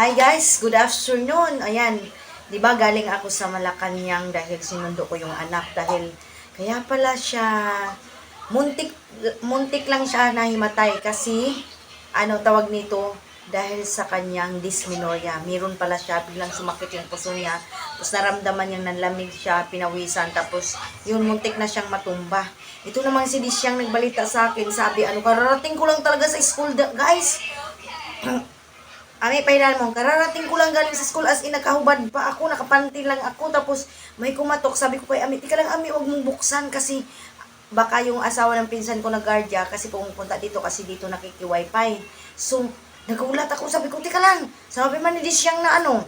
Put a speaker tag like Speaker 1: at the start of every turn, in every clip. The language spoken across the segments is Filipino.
Speaker 1: Hi guys, good afternoon. Ayan, 'di ba galing ako sa Malacanang dahil sinundo ko yung anak dahil kaya pala siya muntik muntik lang siya nahimatay kasi ano tawag nito dahil sa kanyang dysmenorrhea. Meron pala siya biglang sumakit yung puso niya. Tapos naramdaman niyang nanlamig siya, pinawisan tapos yun muntik na siyang matumba. Ito namang si Disyang nagbalita sa akin, sabi ano kararating ko lang talaga sa school guys. Ami, pailan mo, kararating ko lang galing sa school as in, nakahubad pa ako, nakapanty lang ako, tapos may kumatok, sabi ko kay Ami, tika lang Ami, huwag mong buksan kasi baka yung asawa ng pinsan ko na guardia kasi pumupunta dito kasi dito nakiki-wifi. So, nagulat ako, sabi ko, tika lang, sabi man ni Disyang na ano,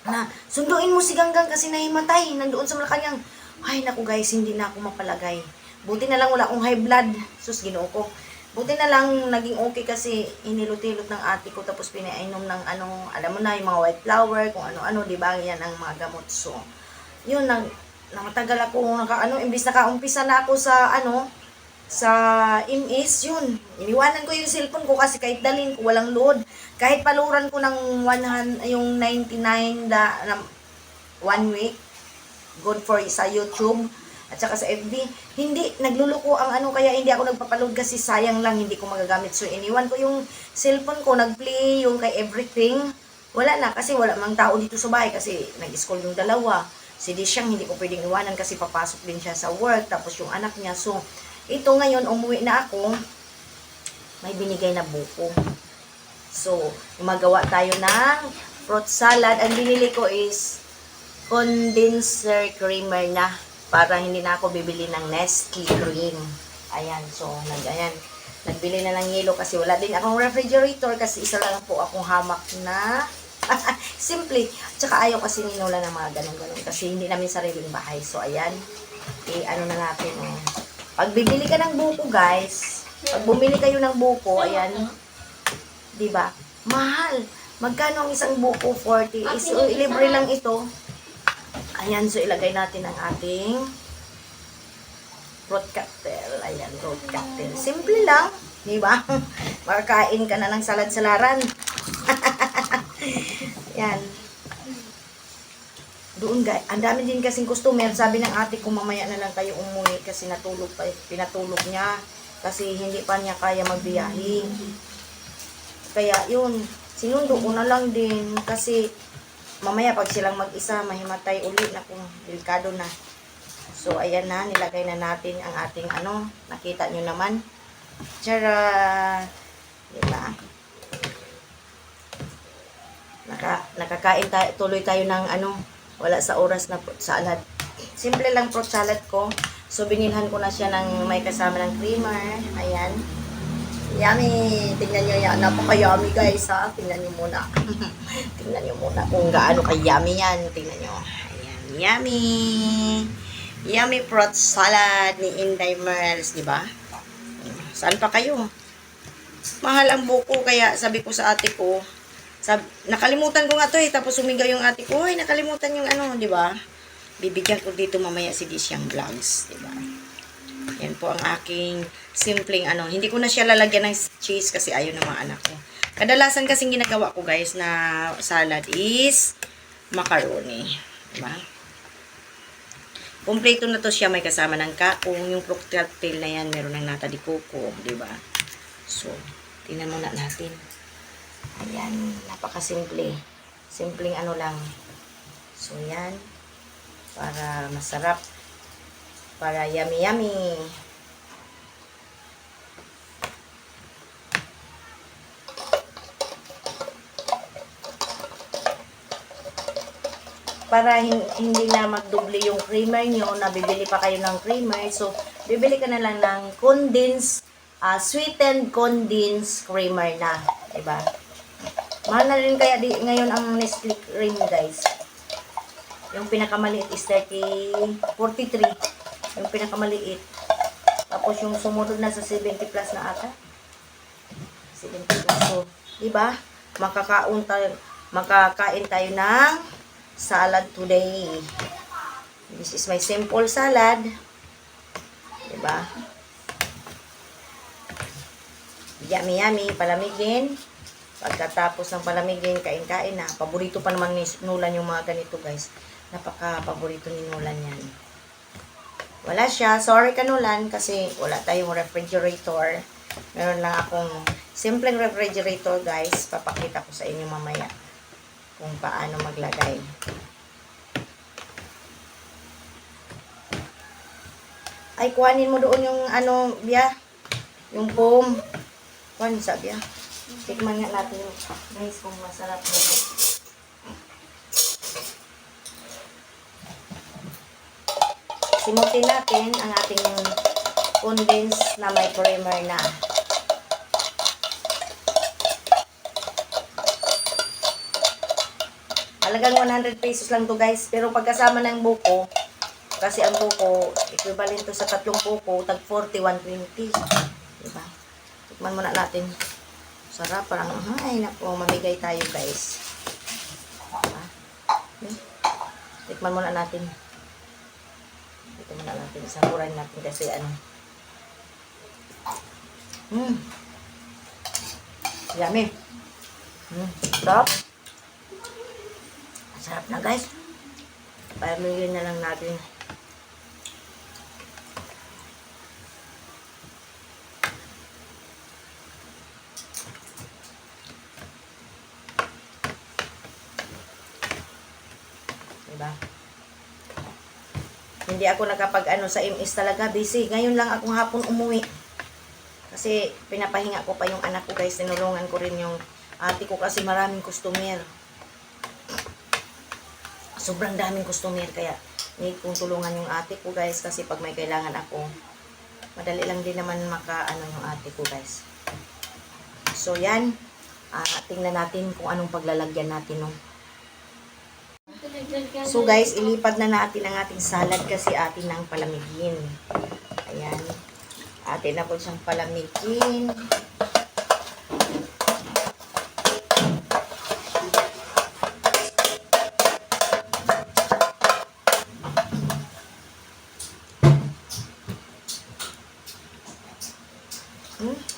Speaker 1: na sunduin mo si Ganggang kasi nahimatay, nandoon sa Malacanang. Ay, naku guys, hindi na ako mapalagay. Buti na lang wala akong high blood, sus, ginoo ko. Buti na lang naging okay kasi inilot-ilot ng ate ko tapos pinainom ng ano, alam mo na yung mga white flower, kung ano-ano, di ba? Yan ang mga gamot. So, yun, matagal ako, imbis nakaumpisa na ako sa, sa MS, yun. Iniwanan ko yung cellphone ko kasi kahit dalhin ko, walang load. Kahit paluran ko ng 100, yung 99 na 1 week, good for sa YouTube, at saka sa FB, hindi, nagluluko ang kaya hindi ako nagpapaload kasi sayang lang, hindi ko magagamit. So, iniwan ko yung cellphone ko, nagplay yung kay everything. Wala na, kasi wala mang tao dito sa bahay kasi nag-school yung dalawa. Si Disyang, hindi ko pwedeng iwanan kasi papasok din siya sa work, tapos yung anak niya. So, ito ngayon, umuwi na ako, may binigay na buko. So, gumagawa tayo ng fruit salad. Ang binili ko is condenser creamer na, para hindi na ako bibili ng Nestle cream. Ayan, so, nagbili na ng yelo kasi wala din akong refrigerator kasi isa lang po akong hamak na simple. Tsaka ayaw kasi ninula ng mga ganun-ganun kasi hindi namin sariling bahay. So, ayan, ano na natin, Pag bibili ka ng buko, guys, pag bumili kayo ng buko, ayan, di ba? Mahal. Magkano ang isang buko? 40. So, libre lang ito. Ayan, so ilagay natin ang ating fruit cocktail. Ayan, fruit cocktail. Simple lang, di ba? Makakain ka na ng salad-salaran. Yan. Doon guys, ang dami din kasing customer. Sabi ng ate ko, mamaya na lang kayo umuwi kasi pinatulog niya kasi hindi pa niya kaya magbiyahe. Kaya yun, sinundo ko na lang din kasi mamaya pag silang mag-isa, mahimatay uli na kung delikado na. So, ayan na, nilagay na natin ang ating nakita nyo naman. Tara! Diba? Nakakain tayo, tuloy tayo ng wala sa oras na fruit salad. Simple lang fruit salad ko. So, binilhan ko na siya ng may kasama ng creamer. Ayan. Yummy! Tingnan nyo yan. Napaka-yummy guys ha. Tingnan nyo muna. Tingnan nyo muna kung gaano ka-yummy yan. Tingnan nyo. Ayan. Yummy! Yummy fruit salad ni Inday Merls. Diba? Saan pa kayo? Mahal ang buko. Kaya sabi ko sa ate ko, nakalimutan ko nga to tapos sumigaw yung ate ko, ay nakalimutan yung diba? Bibigyan ko dito mamaya si Disyang Vlogs. Diba? Yan po ang aking simpleng hindi ko na siya lalagyan ng cheese kasi ayaw ng mga anak ko. Kadalasan kasing ginagawa ko guys na salad is macaroni. Diba? Kompleto na to siya, may kasama ng kakong, yung fruit cocktail na yan, meron ng nata de coco, diba? So, tingnan muna natin. Ayan, napakasimple. Simpleng lang. So, yan. Para masarap. Para yummy yummy. Para hindi na magdoble yung creamer nyo, na bibili pa kayo ng creamer. So, bibili ka na lang ng condensed, sweetened condensed creamer na. Diba? Mahal na rin kaya ngayon ang Nestle cream guys. Yung pinakamaliit is 43. Yung pinakamaliit. Tapos yung sumunod na sa 70 plus na ata. 70 plus. So, diba? Makakain tayo ng salad today. This is my simple salad. Diba? Yummy yummy. Palamigin. Pagkatapos ng palamigin, kain-kain na. Paborito pa naman ni Nolan yung mga ganito, guys. Napaka-paborito ni Nolan yan. Wala siya. Sorry ka, Nolan, kasi wala tayong refrigerator. Meron lang akong simpleng refrigerator, guys. Papakita ko sa inyo mamaya kung paano maglagay. Ay, kuhanin mo doon yung ano, Bia. Yung foam. Kuhanin sa Bia. Tikman nga natin yung guys kung masarap na. Simutin natin ang ating condensed na may creamer na. Halagang 100 pesos lang to, guys. Pero pagkasama ng buko, kasi ang buko, equivalent to sa 3 buko, tag 40, 120. Diba? Tikman muna natin. Sarap, parang, ay naku, mamigay tayo, guys. Diba? Tikman muna natin. Tikman muna natin. Saburan natin kasi ano. Yummy. Sarap. Sarap na, guys. Pamilya na lang natin. Diba? Hindi ako nakapag-ano sa MS talaga. Busy. Ngayon lang akong hapon umuwi. Kasi pinapahinga ko pa yung anak ko, guys. Tinulungan ko rin yung ate ko kasi maraming customer. Sobrang daming customer. Kaya need kong tulungan yung ate ko, guys. Kasi pag may kailangan ako, madali lang din naman maka-ano yung ate ko, guys. So, yan. Tingnan natin kung anong paglalagyan natin, no. So guys, ilipad na natin ang ating salad kasi atin nang palamigin. Ayan. Atin na po siyang palamigin.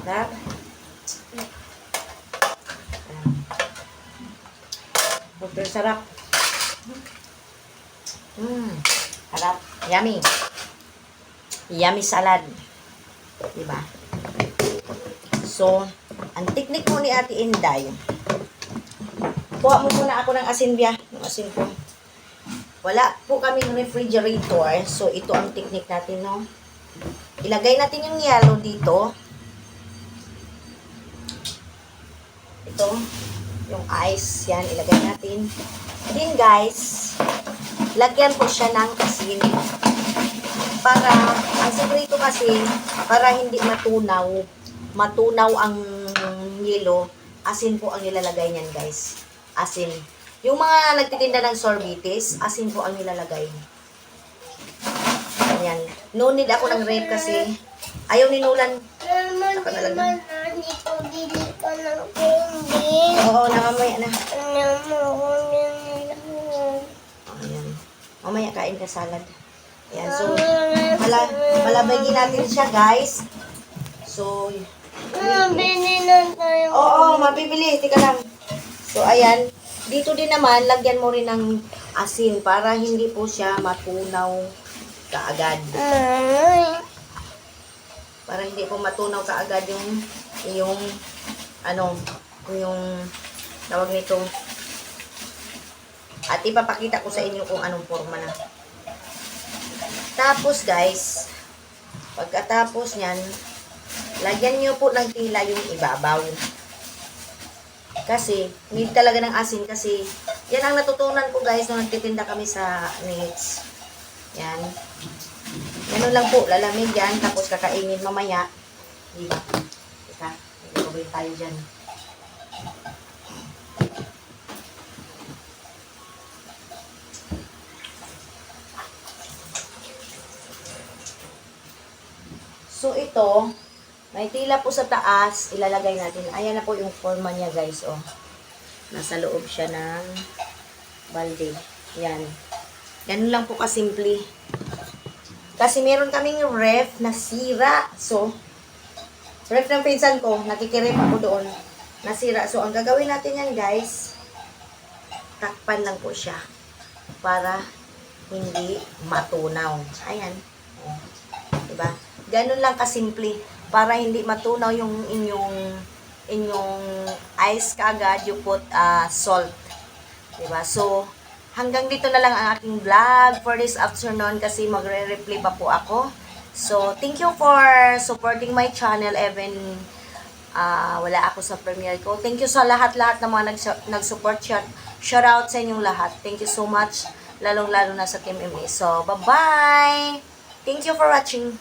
Speaker 1: Sarap. Super sarap. Harap. Yummy. Yummy salad. Diba? So, ang teknik mo ni Ate Inday, kuha mo muna ako ng asin, Bia. Ng asin ko. Wala po kaming refrigerator. So, ito ang teknik natin, no? Ilagay natin yung yellow dito. Ito. Yung ice. Yan. Ilagay natin. Then, guys, lagyan po siya ng asin. Para, ang sekreto kasi, para hindi matunaw ang yelo, asin po ang nilalagay niyan, guys. Asin. Yung mga nagtitinda ng sorbites, asin po ang nilalagay. Ayan. No need ako ng rep kasi, ayaw ni Nolan. Saka nalagyan. Oo, namamaya na. Ayan. Mamaya kain ka salad. Ayan, so, malabagin natin siya, guys. So, mabili lang tayo. Oo, mabibili. Tika lang. So, ayan. Dito din naman, lagyan mo rin ng asin para hindi po siya matunaw kaagad. Para hindi po matunaw kaagad yung tawag nito. At ipapakita ko sa inyo kung anong forma na. Tapos, guys, pagkatapos nyan, lagyan nyo po ng tila yung ibabaw. Kasi, need talaga ng asin kasi, yan ang natutunan ko, guys, nung nagtitinda kami sa Nits. Yan. Ganun lang po, lalamig yan, tapos kakainin mamaya. Diba? Teka, may tayo dyan. So, ito, may tila po sa taas, ilalagay natin. Ayan na po yung forma niya, guys, oh. Nasa loob siya ng balde. Yan. Ganun lang po kasimple. Kasi meron kaming ref na sira. So, ref ng pinsan ko, nakikirep ako doon. nasira. So, ang gagawin natin yan, guys, takpan lang po siya para hindi matunaw. Ayan. O, diba? Ganun lang kasimple. Para hindi matunaw yung inyong ice kaagad, you put salt. Diba? So, hanggang dito na lang ang aking vlog for this afternoon kasi magre-replay pa po ako. So, thank you for supporting my channel even wala ako sa premiere ko. Thank you sa lahat-lahat ng mga nag-support. Shout out sa inyong lahat. Thank you so much. Lalong-lalo na sa Team MA. So, bye-bye! Thank you for watching.